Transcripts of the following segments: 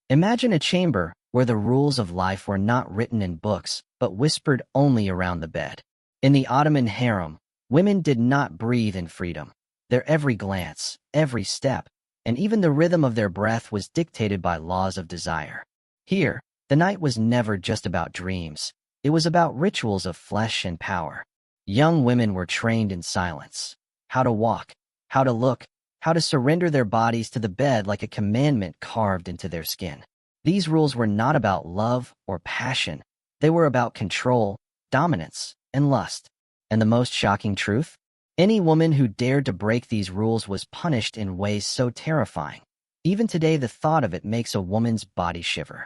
Imagine a chamber where the rules of life were not written in books, but whispered only around the bed. In the Ottoman harem, women did not breathe in freedom. Their every glance, every step, and even the rhythm of their breath was dictated by laws of desire. Here, the night was never just about dreams. It was about rituals of flesh and power. Young women were trained in silence. How to walk, how to look, how to surrender their bodies to the bed like a commandment carved into their skin. These rules were not about love or passion. They were about control, dominance, and lust. And the most shocking truth? Any woman who dared to break these rules was punished in ways so terrifying. Even today, the thought of it makes a woman's body shiver.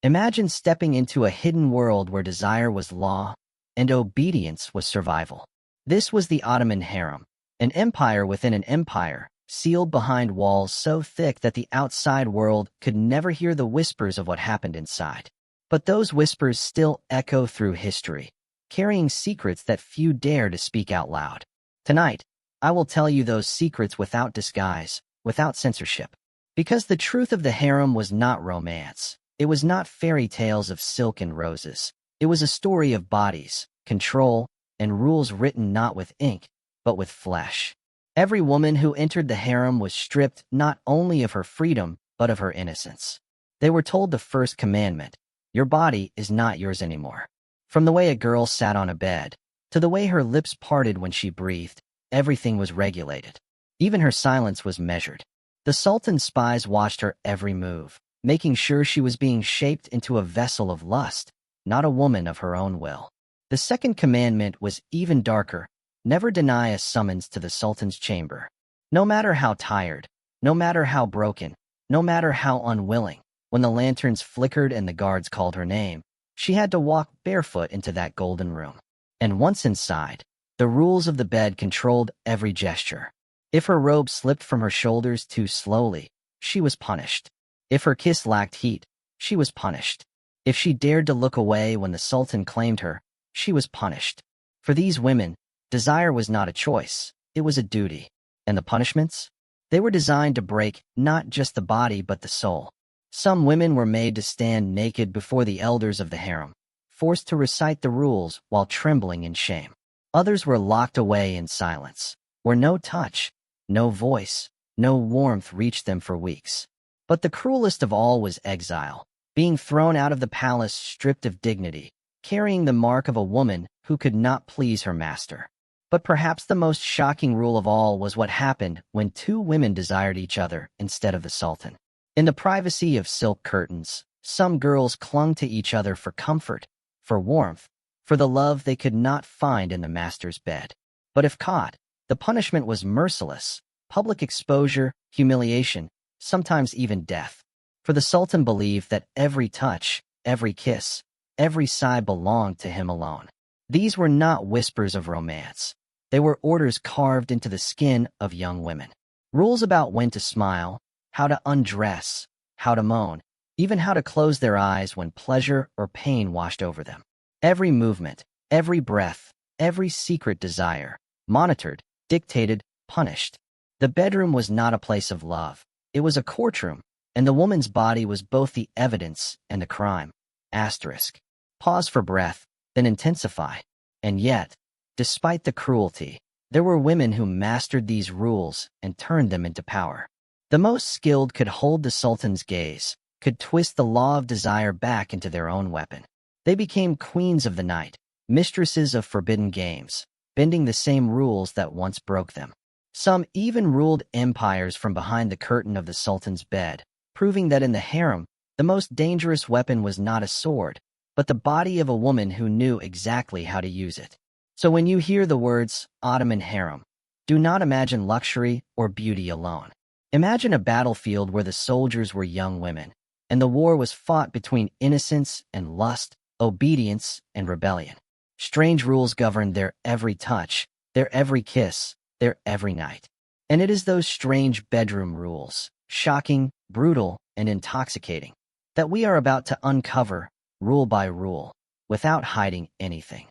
Imagine stepping into a hidden world where desire was law and obedience was survival. This was the Ottoman harem, an empire within an empire, sealed behind walls so thick that the outside world could never hear the whispers of what happened inside. But those whispers still echo through history, carrying secrets that few dare to speak out loud. Tonight, I will tell you those secrets without disguise, without censorship. Because the truth of the harem was not romance. It was not fairy tales of silk and roses. It was a story of bodies, control, and rules written not with ink, but with flesh. Every woman who entered the harem was stripped not only of her freedom, but of her innocence. They were told the first commandment: your body is not yours anymore. From the way a girl sat on a bed, to the way her lips parted when she breathed, everything was regulated. Even her silence was measured. The Sultan's spies watched her every move, making sure she was being shaped into a vessel of lust, not a woman of her own will. The second commandment was even darker: never deny a summons to the Sultan's chamber. No matter how tired, no matter how broken, no matter how unwilling, when the lanterns flickered and the guards called her name, she had to walk barefoot into that golden room. And once inside, the rules of the bed controlled every gesture. If her robe slipped from her shoulders too slowly, she was punished. If her kiss lacked heat, she was punished. If she dared to look away when the Sultan claimed her, she was punished. For these women, desire was not a choice, it was a duty. And the punishments? They were designed to break not just the body but the soul. Some women were made to stand naked before the elders of the harem, forced to recite the rules while trembling in shame. Others were locked away in silence, where no touch, no voice, no warmth reached them for weeks. But the cruelest of all was exile, being thrown out of the palace stripped of dignity, carrying the mark of a woman who could not please her master. But perhaps the most shocking rule of all was what happened when two women desired each other instead of the Sultan. In the privacy of silk curtains, some girls clung to each other for comfort, for warmth, for the love they could not find in the master's bed. But if caught, the punishment was merciless: public exposure, humiliation, sometimes even death. For the Sultan believed that every touch, every kiss, every sigh belonged to him alone. These were not whispers of romance. They were orders carved into the skin of young women. Rules about when to smile, how to undress, how to moan, even how to close their eyes when pleasure or pain washed over them. Every movement, every breath, every secret desire, monitored, dictated, punished. The bedroom was not a place of love. It was a courtroom, and the woman's body was both the evidence and the crime. Asterisk. Pause for breath, then intensify. And yet, despite the cruelty, there were women who mastered these rules and turned them into power. The most skilled could hold the Sultan's gaze, could twist the law of desire back into their own weapon. They became queens of the night, mistresses of forbidden games, bending the same rules that once broke them. Some even ruled empires from behind the curtain of the Sultan's bed, proving that in the harem, the most dangerous weapon was not a sword, but the body of a woman who knew exactly how to use it. So when you hear the words Ottoman harem, do not imagine luxury or beauty alone. Imagine a battlefield where the soldiers were young women, and the war was fought between innocence and lust, obedience and rebellion. Strange rules governed their every touch, their every kiss, their every night. And it is those strange bedroom rules, shocking, brutal, and intoxicating, that we are about to uncover, rule by rule, without hiding anything.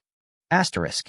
Asterisk.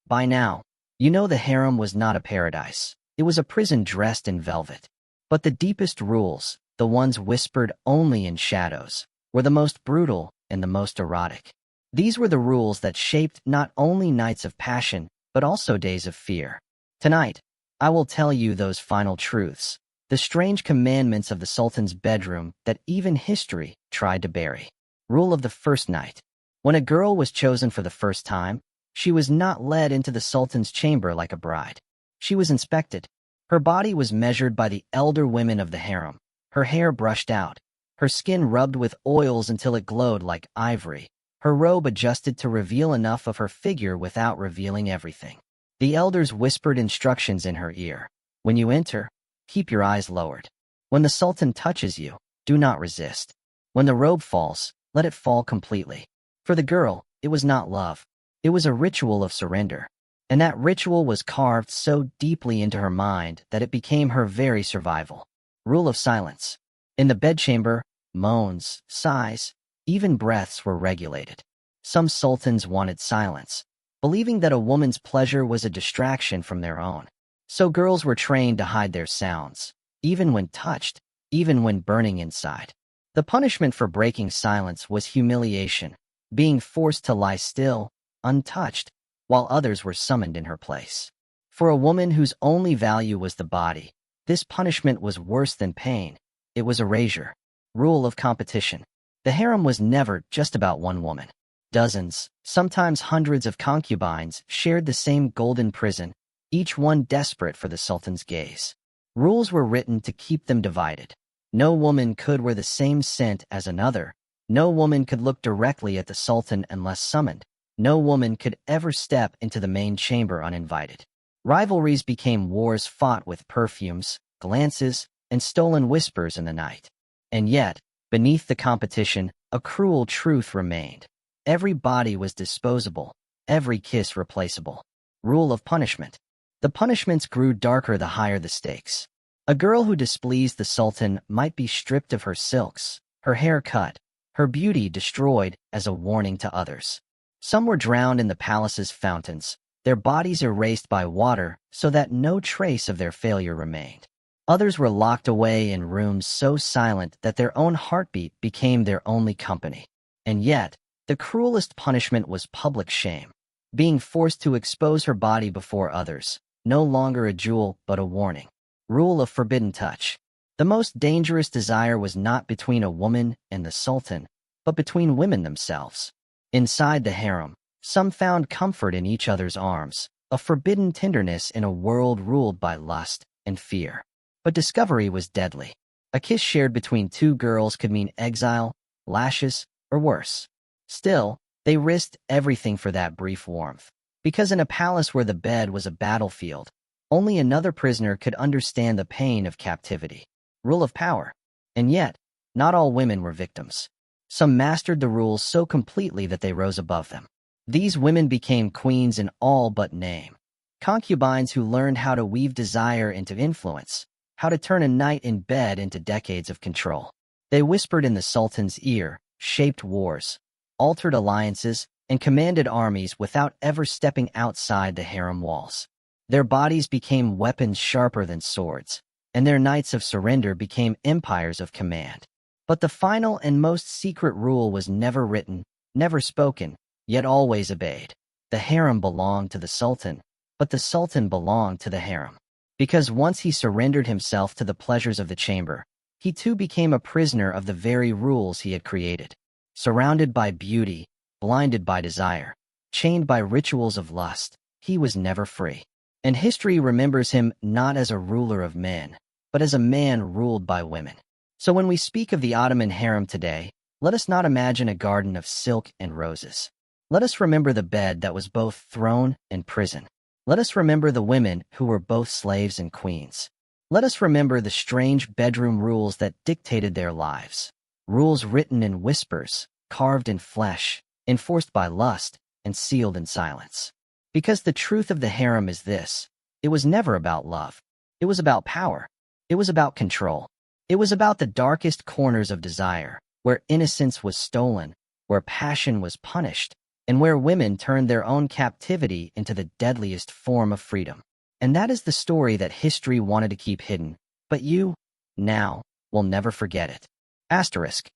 By now, you know the harem was not a paradise. It was a prison dressed in velvet. But the deepest rules, the ones whispered only in shadows, were the most brutal and the most erotic. These were the rules that shaped not only nights of passion, but also days of fear. Tonight, I will tell you those final truths, the strange commandments of the Sultan's bedroom that even history tried to bury. Rule of the first night. When a girl was chosen for the first time, she was not led into the Sultan's chamber like a bride. She was inspected. Her body was measured by the elder women of the harem, her hair brushed out, her skin rubbed with oils until it glowed like ivory, her robe adjusted to reveal enough of her figure without revealing everything. The elders whispered instructions in her ear. When you enter, keep your eyes lowered. When the Sultan touches you, do not resist. When the robe falls, let it fall completely. For the girl, it was not love. It was a ritual of surrender. And that ritual was carved so deeply into her mind that it became her very survival. Rule of silence. In the bedchamber, moans, sighs, even breaths were regulated. Some sultans wanted silence, believing that a woman's pleasure was a distraction from their own. So girls were trained to hide their sounds, even when touched, even when burning inside. The punishment for breaking silence was humiliation, being forced to lie still, untouched, while others were summoned in her place. For a woman whose only value was the body, this punishment was worse than pain. It was erasure. Rule of competition. The harem was never just about one woman. Dozens, sometimes hundreds of concubines shared the same golden prison, each one desperate for the Sultan's gaze. Rules were written to keep them divided. No woman could wear the same scent as another. No woman could look directly at the Sultan unless summoned. No woman could ever step into the main chamber uninvited. Rivalries became wars fought with perfumes, glances, and stolen whispers in the night. And yet, beneath the competition, a cruel truth remained. Every body was disposable, every kiss replaceable. Rule of punishment. The punishments grew darker the higher the stakes. A girl who displeased the Sultan might be stripped of her silks, her hair cut, her beauty destroyed as a warning to others. Some were drowned in the palace's fountains, their bodies erased by water so that no trace of their failure remained. Others were locked away in rooms so silent that their own heartbeat became their only company. And yet, the cruelest punishment was public shame, being forced to expose her body before others, no longer a jewel but a warning. Rule of forbidden touch. The most dangerous desire was not between a woman and the Sultan, but between women themselves. Inside the harem, some found comfort in each other's arms, a forbidden tenderness in a world ruled by lust and fear. But discovery was deadly. A kiss shared between two girls could mean exile, lashes, or worse. Still, they risked everything for that brief warmth. Because in a palace where the bed was a battlefield, only another prisoner could understand the pain of captivity. Rule of power. And yet, not all women were victims. Some mastered the rules so completely that they rose above them. These women became queens in all but name. Concubines who learned how to weave desire into influence, how to turn a night in bed into decades of control. They whispered in the Sultan's ear, shaped wars, altered alliances, and commanded armies without ever stepping outside the harem walls. Their bodies became weapons sharper than swords, and their nights of surrender became empires of command. But the final and most secret rule was never written, never spoken, yet always obeyed. The harem belonged to the Sultan, but the Sultan belonged to the harem. Because once he surrendered himself to the pleasures of the chamber, he too became a prisoner of the very rules he had created. Surrounded by beauty, blinded by desire, chained by rituals of lust, he was never free. And history remembers him not as a ruler of men, but as a man ruled by women. So when we speak of the Ottoman harem today, let us not imagine a garden of silk and roses. Let us remember the bed that was both throne and prison. Let us remember the women who were both slaves and queens. Let us remember the strange bedroom rules that dictated their lives. Rules written in whispers, carved in flesh, enforced by lust, and sealed in silence. Because the truth of the harem is this: it was never about love. It was about power. It was about control. It was about the darkest corners of desire, where innocence was stolen, where passion was punished, and where women turned their own captivity into the deadliest form of freedom. And that is the story that history wanted to keep hidden. But you, now, will never forget it. Asterisk.